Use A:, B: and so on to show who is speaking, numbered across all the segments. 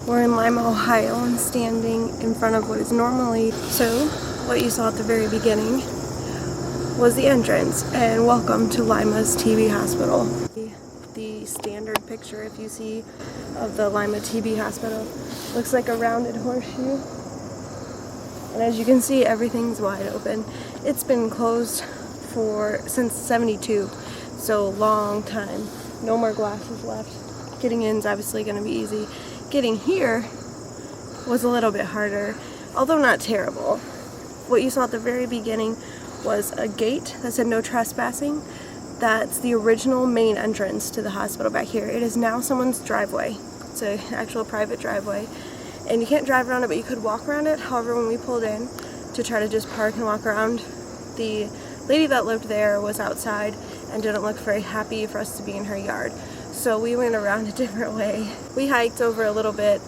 A: We're in Lima, Ohio, and standing in front of what is normally, so what you saw at the very beginning was the entrance, and welcome to Lima's TB Hospital. The standard picture, if you see, of the Lima TB Hospital looks like a rounded horseshoe, and as you can see, everything's wide open. It's been closed since '72, so long time. No more glasses left. Getting in is obviously going to be easy. Getting here was a little bit harder, although not terrible. What you saw at the very beginning was a gate that said no trespassing. That's the original main entrance to the hospital back here. It is now someone's driveway. It's an actual private driveway, and you can't drive around it, but you could walk around it. However, when we pulled in to try to just park and walk around, the lady that lived there was outside and didn't look very happy for us to be in her yard. So we went around a different way. We hiked over a little bit,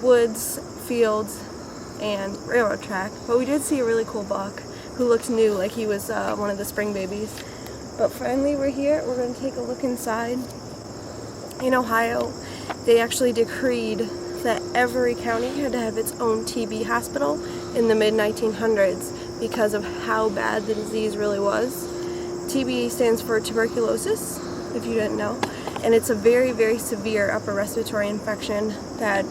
A: woods, fields, and railroad track, but we did see a really cool buck who looked new, like he was one of the spring babies. But finally we're here. We're going to take a look inside. In Ohio, they actually decreed that every county had to have its own TB hospital in the mid-1900s because of how bad the disease really was. TB stands for tuberculosis, if you didn't know, and it's a very, very severe upper respiratory infection that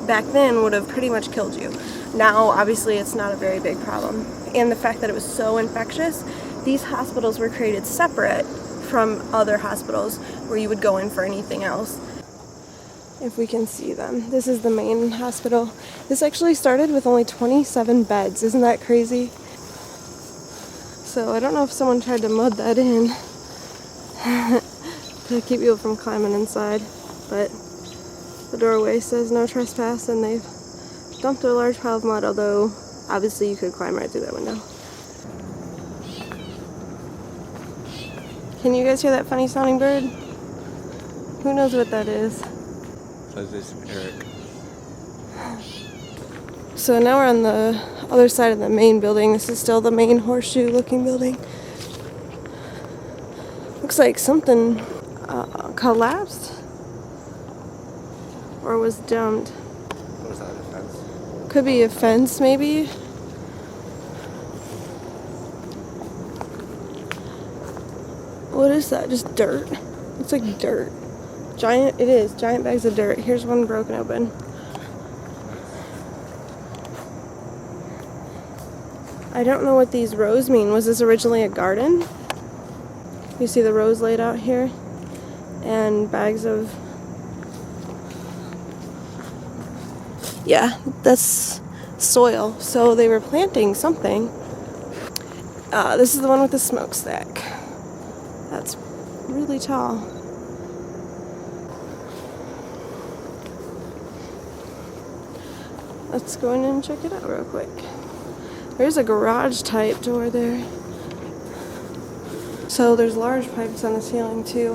A: back then would have pretty much killed you. Now, obviously, it's not a very big problem. And the fact that it was so infectious, these hospitals were created separate from other hospitals where you would go in for anything else. If we can see them. This is the main hospital. This actually started with only 27 beds. Isn't that crazy? So I don't know if someone tried to mud that in to keep people from climbing inside, but the doorway says no trespass, and they've dumped a large pile of mud, although obviously you could climb right through that window. Can you guys hear that funny sounding bird? Who knows what that is?
B: Eric.
A: So now we're on the other side of the main building. This is still the main horseshoe looking building. Looks like something collapsed or was dumped.
B: What was that, a fence?
A: Could be a fence, maybe. What is that? Just dirt? It's like dirt. Giant bags of dirt. Here's one broken open. I don't know what these rows mean. Was this originally a garden? You see the rows laid out here? And bags of... yeah, that's soil. So they were planting something. This is the one with the smokestack. That's really tall. Let's go in and check it out real quick. There's a garage type door there. So there's large pipes on the ceiling too.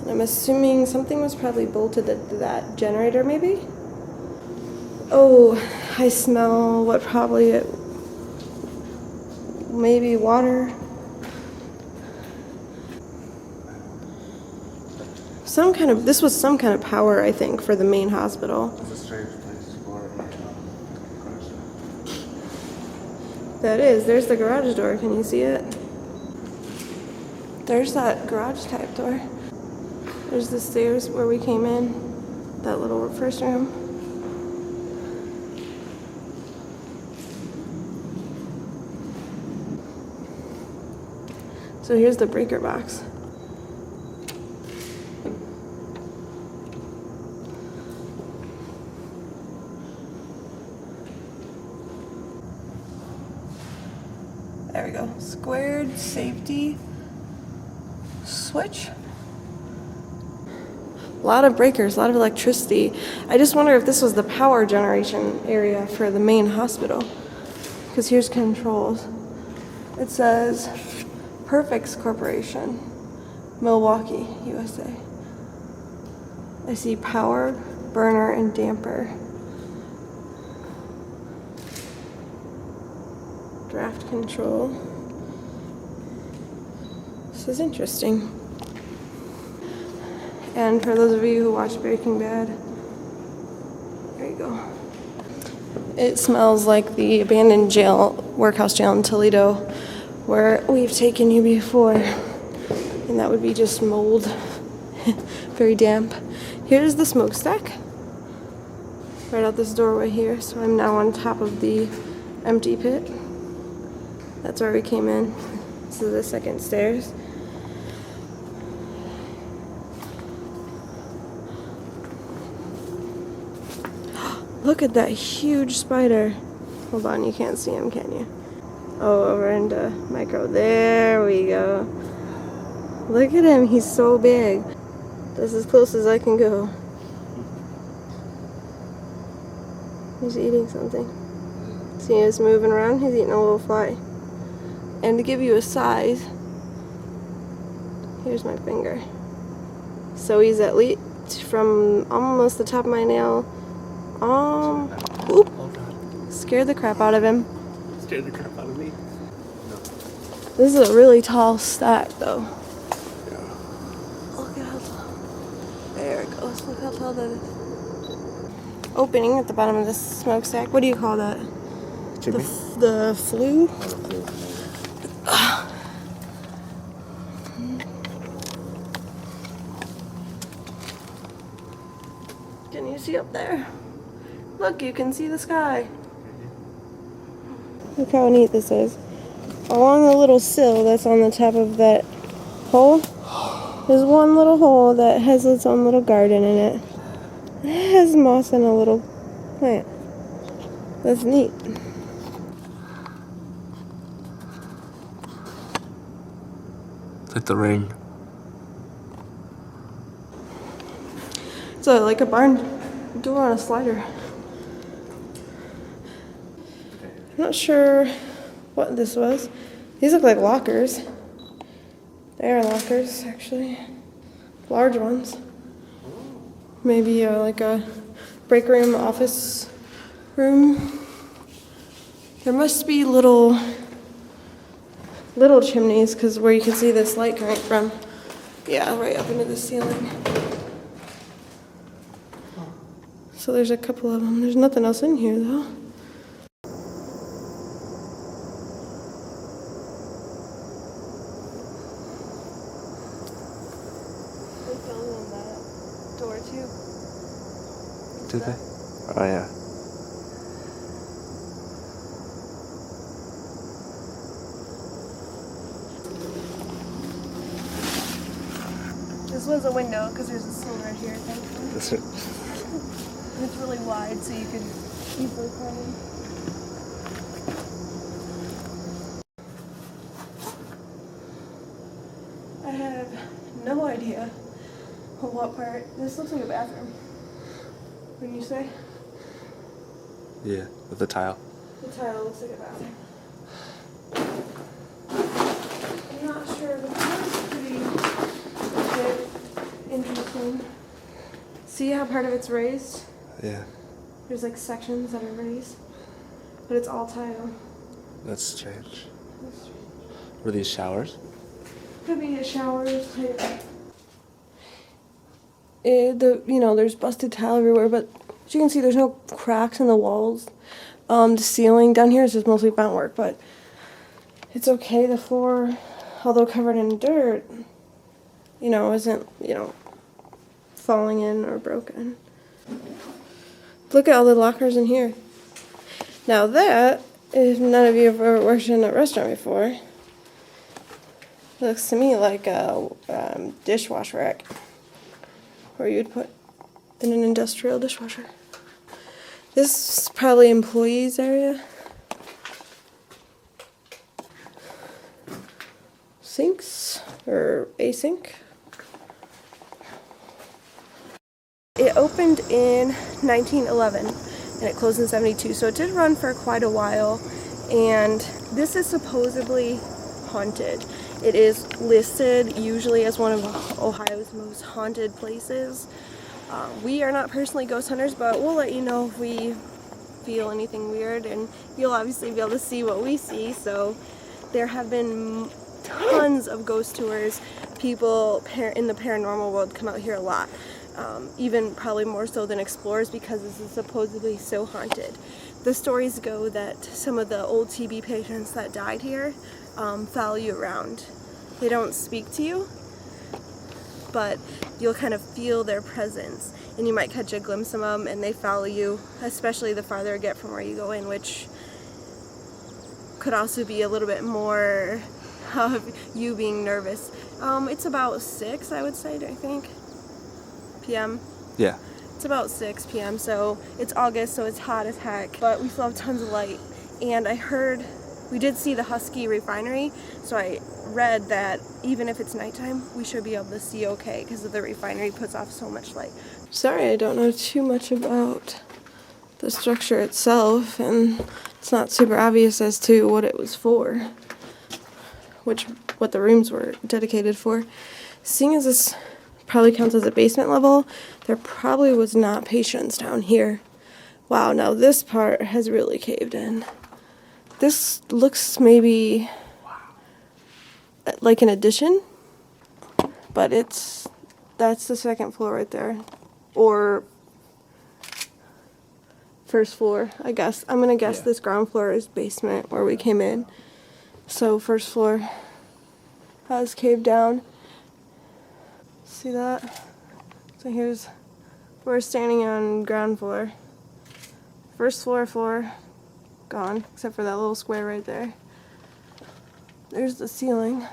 A: And I'm assuming something was probably bolted to that generator maybe? Oh, I smell what probably maybe water. This was some kind of power, I think, for the main hospital.
B: It's a strange place for
A: That is. There's the garage door. Can you see it? There's that garage type door. There's the stairs where we came in. That little first room. So here's the breaker box. There we go. Squared safety switch. A lot of breakers, a lot of electricity. I just wonder if this was the power generation area for the main hospital. Because here's controls. It says Perfix Corporation, Milwaukee, USA. I see power, burner, and damper. Draft control. This is interesting. And for those of you who watch Breaking Bad, there you go. It smells like the abandoned workhouse jail in Toledo, where we've taken you before. And that would be just mold. Very damp. Here's the smokestack. Right out this doorway here. So I'm now on top of the empty pit. That's where we came in. This is the second stairs. Look at that huge spider. Hold on, you can't see him, can you? Oh, over into micro. There we go. Look at him, he's so big. That's as close as I can go. He's eating something. See, he's moving around, he's eating a little fly. And to give you a size, here's my finger. So he's at least from almost the top of my nail. Oop. Scared the crap out of him.
B: Scared the crap out of me? No.
A: This is a really tall stack, though.
B: Yeah.
A: Look at how tall. There it goes. Look how tall that is. Opening at the bottom of this smokestack. What do you call that?
B: Chimney?
A: The flue? Can you see up there? Look, you can see the sky. Look how neat this is. Along the little sill that's on the top of that hole, there's one little hole that has its own little garden in it. It has moss and a little plant. That's neat.
B: It's like the rain.
A: It's like a barn door on a slider. I'm not sure what this was. These look like lockers. They are lockers, actually. Large ones. Maybe like a break room, office room. There must be little chimneys, because where you can see this light coming from. Yeah, right up into the ceiling. So there's a couple of them. There's nothing else in here, though. They filmed on that door, too.
B: Did they? Oh, yeah.
A: This was a window, because there's a sill right here, thankfully.
B: That's it.
A: It's really wide, so you could easily climb in. I have no idea what part. This looks like a bathroom. Wouldn't you say?
B: Yeah, with the tile.
A: The tile looks like a bathroom. I'm not sure. The tile's pretty interesting. See how part of it's raised?
B: Yeah.
A: There's like sections that are raised, but it's all tile.
B: That's strange. Were these showers?
A: Could be a shower type. There's busted tile everywhere, but as you can see, there's no cracks in the walls. The ceiling down here is just mostly vent work, but it's okay. The floor, although covered in dirt, isn't, falling in or broken. Look at all the lockers in here. Now that, if none of you have ever worked in a restaurant before, looks to me like a dishwasher rack, where you'd put in an industrial dishwasher. This is probably employees area. Sinks, or a sink. It opened in 1911 and it closed in 72, so it did run for quite a while, and this is supposedly haunted. It is listed usually as one of Ohio's most haunted places. We are not personally ghost hunters, but we'll let you know if we feel anything weird, and you'll obviously be able to see what we see. So there have been tons of ghost tours people in the paranormal world come out here a lot. Even probably more so than explorers, because this is supposedly so haunted. The stories go that some of the old TB patients that died here follow you around. They don't speak to you, but you'll kind of feel their presence, and you might catch a glimpse of them, and they follow you, especially the farther you get from where you go in, which could also be a little bit more of you being nervous. It's about 6, I would say, I think, p.m.
B: Yeah.
A: It's about 6 p.m., so it's August, so it's hot as heck, but we still have tons of light. And I heard, we did see the Husky refinery, so I read that even if it's nighttime, we should be able to see okay, because the refinery puts off so much light. Sorry, I don't know too much about the structure itself, and it's not super obvious as to what it was for, what the rooms were dedicated for. Seeing as this probably counts as a basement level, there probably was not patients down here. Wow, now this part has really caved in. This looks maybe like an addition, but that's the second floor right there, or first floor, I guess. I'm gonna guess this ground floor is basement where we came in. So first floor has caved down. See that? So we're standing on ground floor. First floor gone, except for that little square right there. There's the ceiling.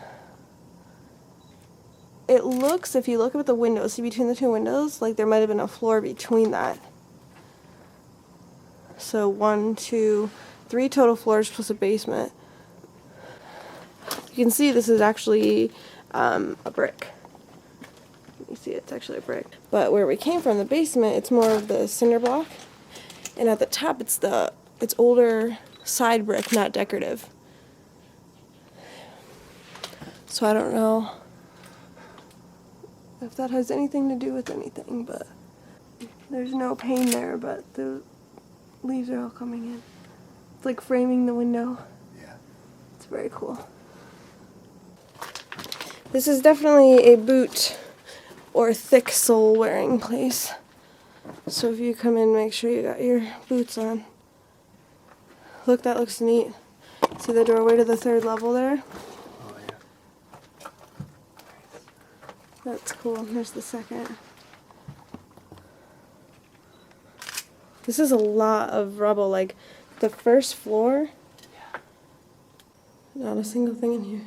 A: It looks, if you look up at the windows, see between the two windows, like there might have been a floor between that. So 1, 2, 3 total floors plus a basement. You can see this is actually a brick. You see it's actually a brick. But where we came from, the basement, it's more of the cinder block. And at the top, it's older side brick, not decorative. So I don't know if that has anything to do with anything, but there's no pane there, but the leaves are all coming in. It's like framing the window.
B: Yeah.
A: It's very cool. This is definitely a boot or thick sole wearing place. So if you come in, make sure you got your boots on. Look, that looks neat. See the doorway to the 3rd level there?
B: Oh, yeah.
A: That's cool. Here's the 2nd. This is a lot of rubble. Like, the first floor, not a single thing in here.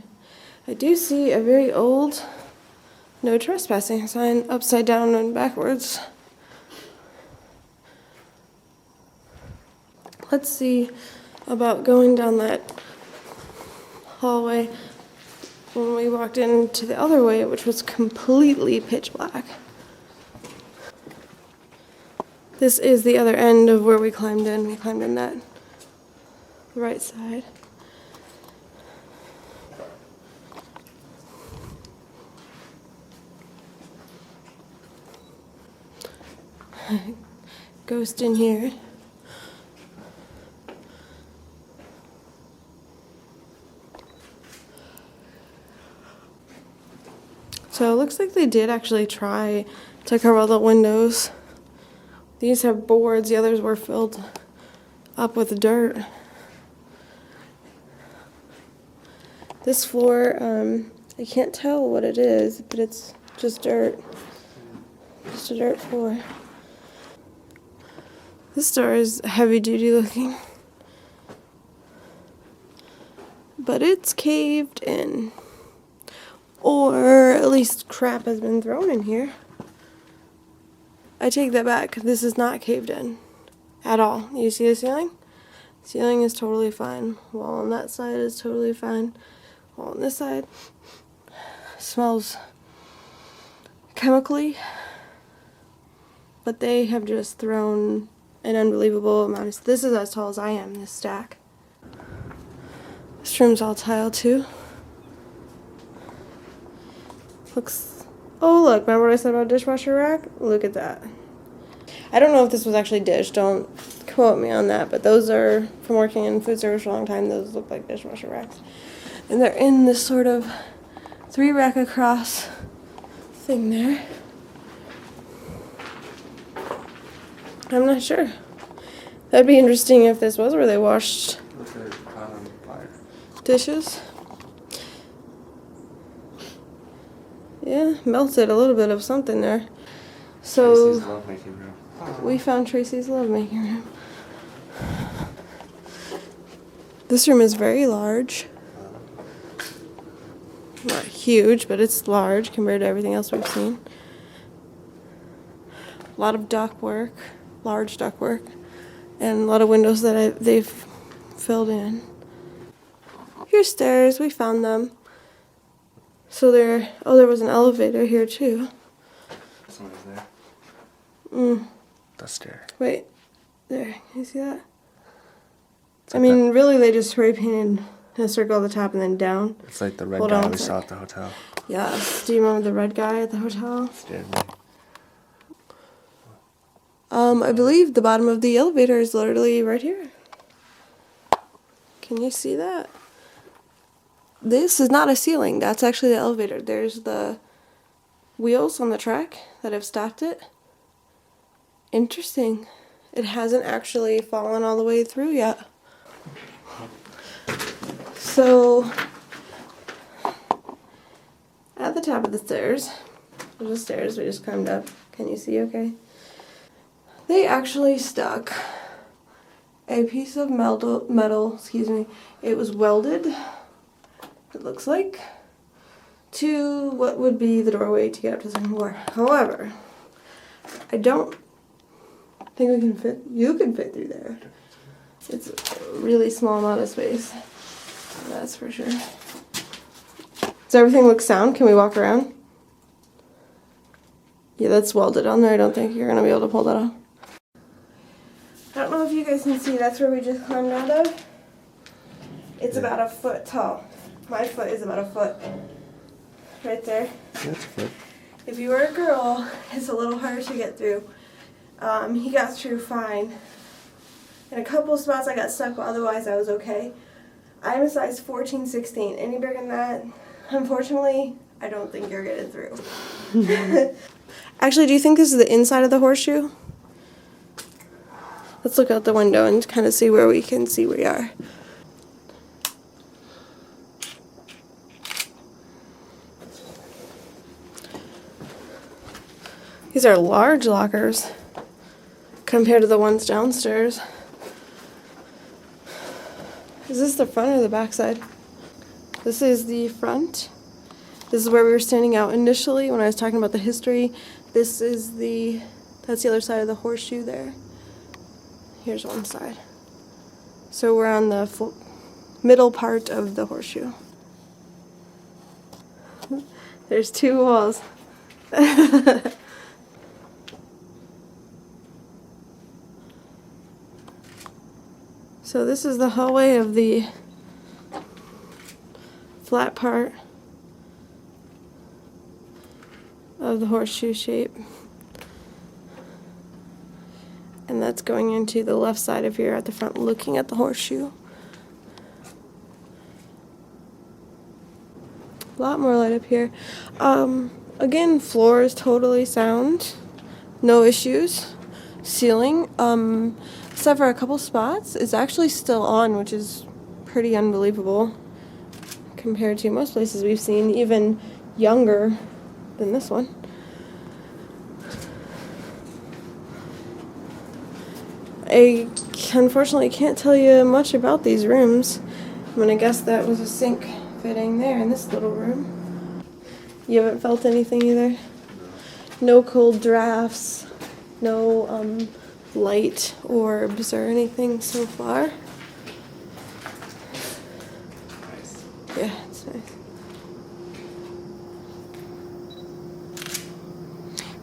A: I do see a very old no trespassing sign upside down and backwards. Let's see about going down that hallway when we walked into the other way, which was completely pitch black. This is the other end of where we climbed in. We climbed in the right side. Ghost in here. So it looks like they did actually try to cover all the windows. These have boards, the others were filled up with dirt. This floor, I can't tell what it is, but it's just dirt. Just a dirt floor. This door is heavy duty looking, but it's caved in. Or at least crap has been thrown in here. I take that back. This is not caved in at all. You see the ceiling? Ceiling is totally fine. Wall on that side is totally fine. Wall on this side smells chemically, but they have just thrown an unbelievable amount. This is as tall as I am, this stack. This room's all tile too. Looks, oh look, remember what I said about dishwasher rack? Look at that. I don't know if this was actually dish, don't quote me on that, but those are, from working in food service for a long time, those look like dishwasher racks. And they're in this sort of 3-rack across thing there. I'm not sure. That'd be interesting if this was where they washed dishes. Yeah, melted a little bit of something there. So
B: Tracy's lovemaking room.
A: we found Tracy's lovemaking room. This room is very large. Not huge, but it's large compared to everything else we've seen. A lot of ductwork, large ductwork, and a lot of windows that they've filled in. Here's stairs. We found them. So there was an elevator here too.
B: Somebody's there. The stair.
A: Wait, there. Can you see that?
B: It's
A: I
B: like
A: mean, really, they just spray painted a circle at the top and then down.
B: it's like the red
A: Hold
B: guy
A: on
B: we
A: a
B: saw
A: sec.
B: at the hotel.
A: Yes. Do you remember the red guy at the hotel?
B: Scared me.
A: I believe the bottom of the elevator is literally right here. Can you see that? This is not a ceiling. That's actually the elevator. There's the wheels on the track that have stopped it. Interesting. It hasn't actually fallen all the way through yet. So, at the top of the stairs, there's the stairs we just climbed up. Can you see okay? They actually stuck a piece of metal, it was welded, it looks like, to what would be the doorway to get up to the second floor. However, I don't think you can fit through there. It's a really small amount of space, that's for sure. Does everything look sound? Can we walk around? Yeah, that's welded on there. I don't think you're going to be able to pull that off. I don't know if you guys can see, that's where we just climbed out of. It's about a foot tall. My foot is about a foot. Right there.
B: That's good.
A: If you were a girl, it's a little harder to get through. He got through fine. In a couple of spots I got stuck, but otherwise I was okay. I'm a size 14, 16. Any bigger than that, unfortunately, I don't think you're getting through. Actually, do you think this is the inside of the horseshoe? Let's look out the window and kind of see where we can see we are. These are large lockers compared to the ones downstairs. Is this the front or the back side? This is the front. This is where we were standing out initially when I was talking about the history. That's the other side of the horseshoe there. Here's one side. So we're on the middle part of the horseshoe. There's 2 walls. So this is the hallway of the flat part of the horseshoe shape. And that's going into the left side if you're at the front looking at the horseshoe. A lot more light up here. Again, floor is totally sound. No issues. Ceiling, except for a couple spots, is actually still on, which is pretty unbelievable compared to most places we've seen, even younger than this one. I unfortunately can't tell you much about these rooms. I'm gonna guess that was a sink fitting there in this little room. You haven't felt anything either? No cold drafts, no light orbs or anything so far.
B: Nice.
A: Yeah, it's nice.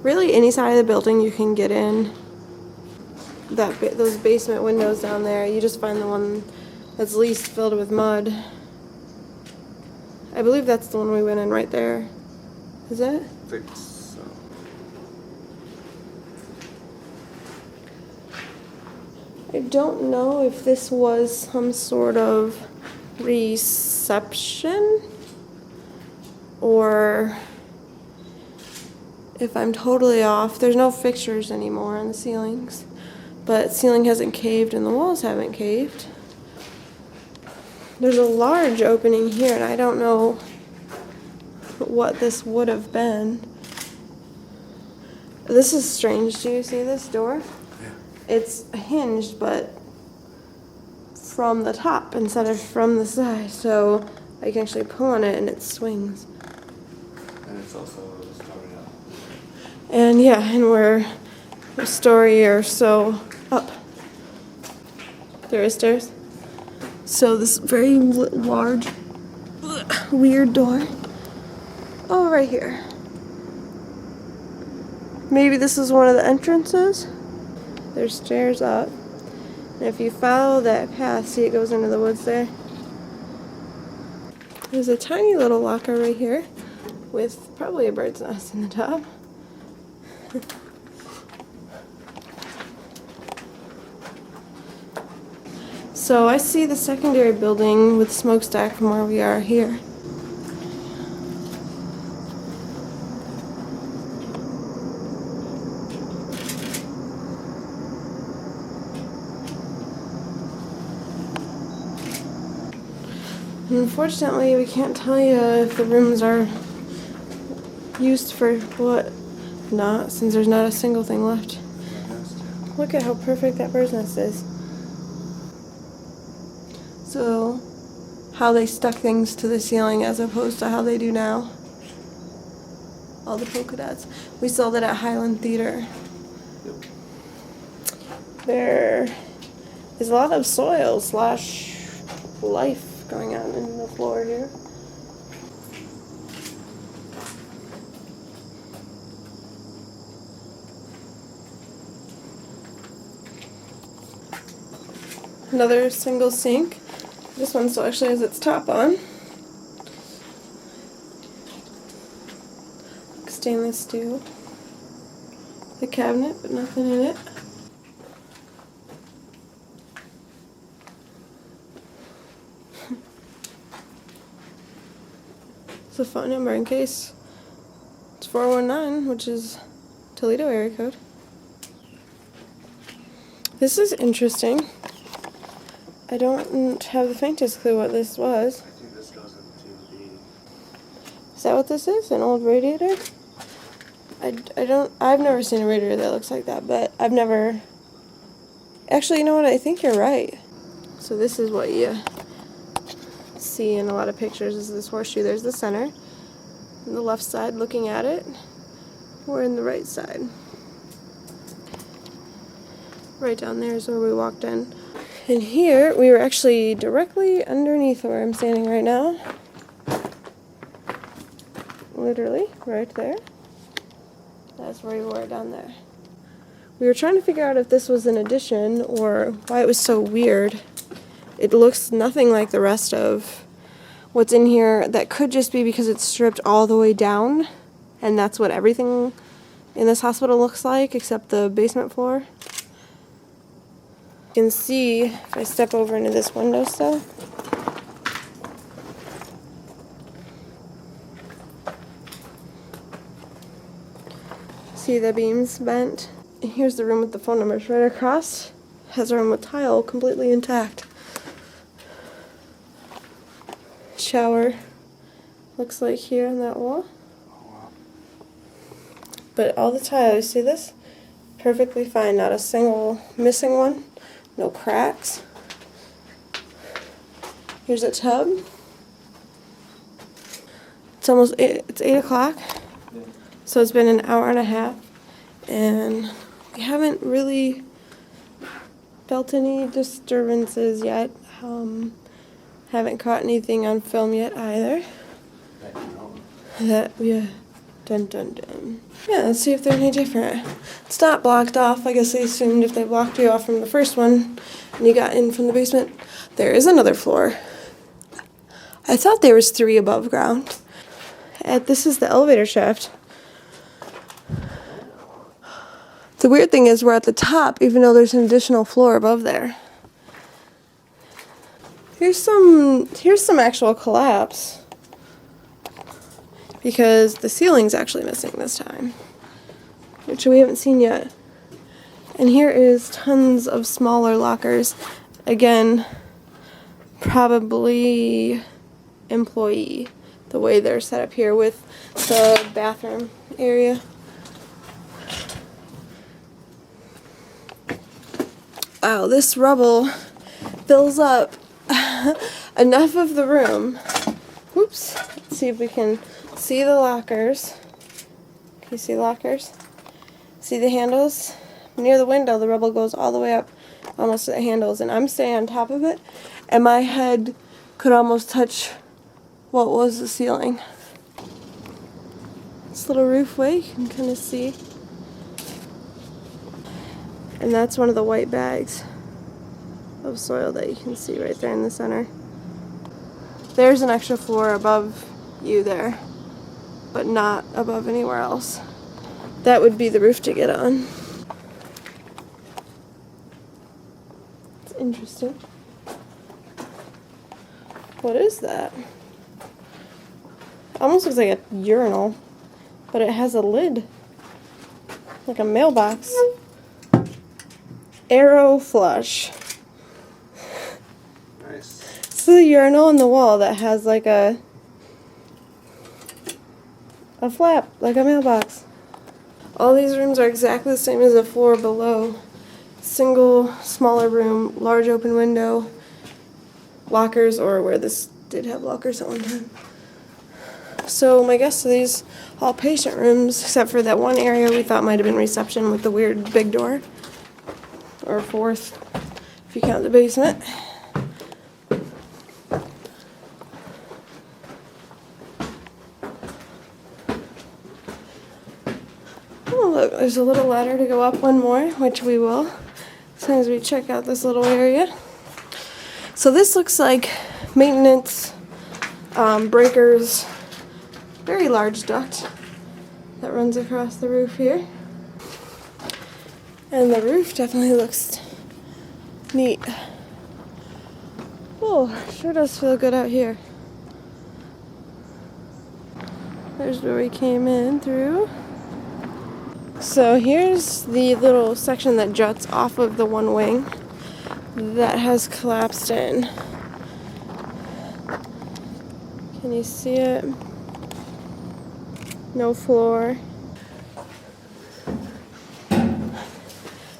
A: Really, any side of the building you can get in. Those basement windows down there, you just find the one that's least filled with mud. I believe that's the one we went in right there. Is it?
B: I think so.
A: I don't know if this was some sort of reception or if I'm totally off. There's no fixtures anymore on the ceilings, but ceiling hasn't caved and the walls haven't caved. There's a large opening here, and I don't know what this would have been. This is strange. Do you see this door?
B: Yeah.
A: It's hinged, but from the top instead of from the side, so I can actually pull on it and it swings.
B: And it's also starting up.
A: And yeah, and we're a story or so up. There are stairs. So this very large, weird door. Oh, right here. Maybe this is one of the entrances. There's stairs up. And if you follow that path, see it goes into the woods there. There's a tiny little locker right here with probably a bird's nest in the top. So I see the secondary building with smokestack from where we are here. Unfortunately, we can't tell you if the rooms are used for what not, since there's not a single thing left. Look at how perfect that bird's nest is. So, how they stuck things to the ceiling as opposed to how they do now. All the polka dots. We saw that at Highland Theater.
B: Yep.
A: There is a lot of soil / life going on in the floor here. Another single sink. This one still actually has its top on. Stainless steel. The cabinet, but nothing in it. It's a phone number in case. It's 419, which is Toledo area code. This is interesting. I don't have the faintest clue what this was.
B: I think this goes into the...
A: Is that what this is? An old radiator? I've never seen a radiator that looks like that, but I've never... Actually, you know what? I think you're right. So this is what you see in a lot of pictures, is this horseshoe. There's the center. On the left side looking at it. We're in the right side. Right down there is where we walked in. And here, we were actually directly underneath where I'm standing right now. Literally, right there. That's where we were, down there. We were trying to figure out if this was an addition or why it was so weird. It looks nothing like the rest of what's in here. That could just be because it's stripped all the way down, and that's what everything in this hospital looks like, except the basement floor. You can see, if I step over into this windowsill, see the beams bent. And here's the room with the phone numbers right across. Has a room with tile completely intact. Shower looks like here on that wall. But all the tile, you see this? Perfectly fine, not a single missing one. No cracks. Here's a tub. It's 8 o'clock. So it's been an hour and a half. And we haven't really felt any disturbances yet. Haven't caught anything on film yet either. Yeah. Dun dun dun. Yeah, let's see if they're any different. It's not blocked off. I guess they assumed if they blocked you off from the first one and you got in from the basement, there is another floor. I thought there was 3 above ground. This is the elevator shaft. The weird thing is we're at the top, even though there's an additional floor above there. Here's some actual collapse. because the ceiling's actually missing this time, which we haven't seen yet. And here is tons of smaller lockers. Again, probably employee, the way they're set up here with the bathroom area. Wow, this rubble fills up enough of the room. Oops. Let's see if we can see the lockers. Can you see the lockers? See the handles? Near the window, the rubble goes all the way up almost to the handles, and I'm staying on top of it, and my head could almost touch what was the ceiling. This little roofway, you can kind of see. And that's one of the white bags of soil that you can see right there in the center. There's an extra floor above you there, but not above anywhere else. That would be the roof to get on. It's interesting. What is that? Almost looks like a urinal, but it has a lid, like a mailbox. Arrow flush.
B: Nice.
A: This is a urinal in the wall that has like a flap, like a mailbox. All these rooms are exactly the same as the floor below. Single, smaller room, large open window, lockers, or where this did have lockers at one time. So my guess are these all patient rooms, except for that one area we thought might have been reception with the weird big door. Or fourth, if you count the basement. Oh look, there's a little ladder to go up one more, which we will, as soon as we check out this little area. So this looks like maintenance, breakers, very large duct that runs across the roof here. And the roof definitely looks neat. Oh, sure does feel good out here. There's where we came in through. So here's the little section that juts off of the one wing that has collapsed in. Can you see it? No floor.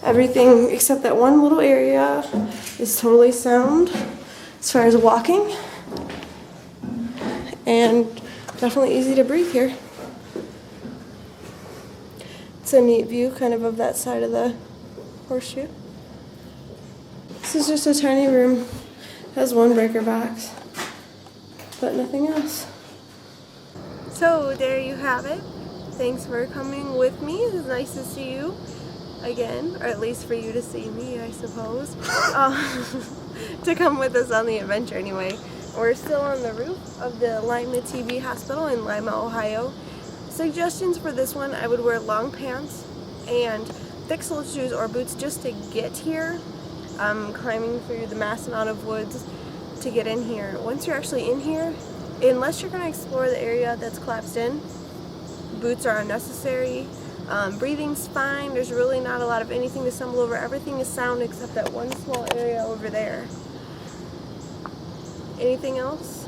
A: Everything except that one little area is totally sound as far as walking, and definitely easy to breathe here. It's a neat view kind of that side of the horseshoe. This is just a tiny room. It has one breaker box, but nothing else. So there you have it. Thanks for coming with me. It was nice to see you again, or at least for you to see me, I suppose. To come with us on the adventure anyway. We're still on the roof of the Lima TB Hospital in Lima, Ohio. Suggestions for this one: I would wear long pants and thick soled shoes or boots just to get here. Climbing through the mass amount of woods to get in here. Once you're actually in here, unless you're going to explore the area that's collapsed in, boots are unnecessary. Breathing's fine. There's really not a lot of anything to stumble over. Everything is sound except that one small area over there. Anything else?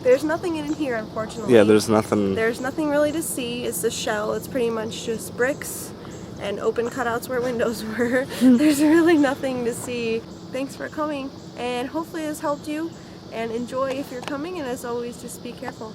A: There's nothing in here, unfortunately.
B: Yeah, there's nothing.
A: There's nothing really to see. It's the shell. It's pretty much just bricks and open cutouts where windows were. There's really nothing to see. Thanks for coming, and hopefully this helped you, and enjoy if you're coming, and as always, just be careful.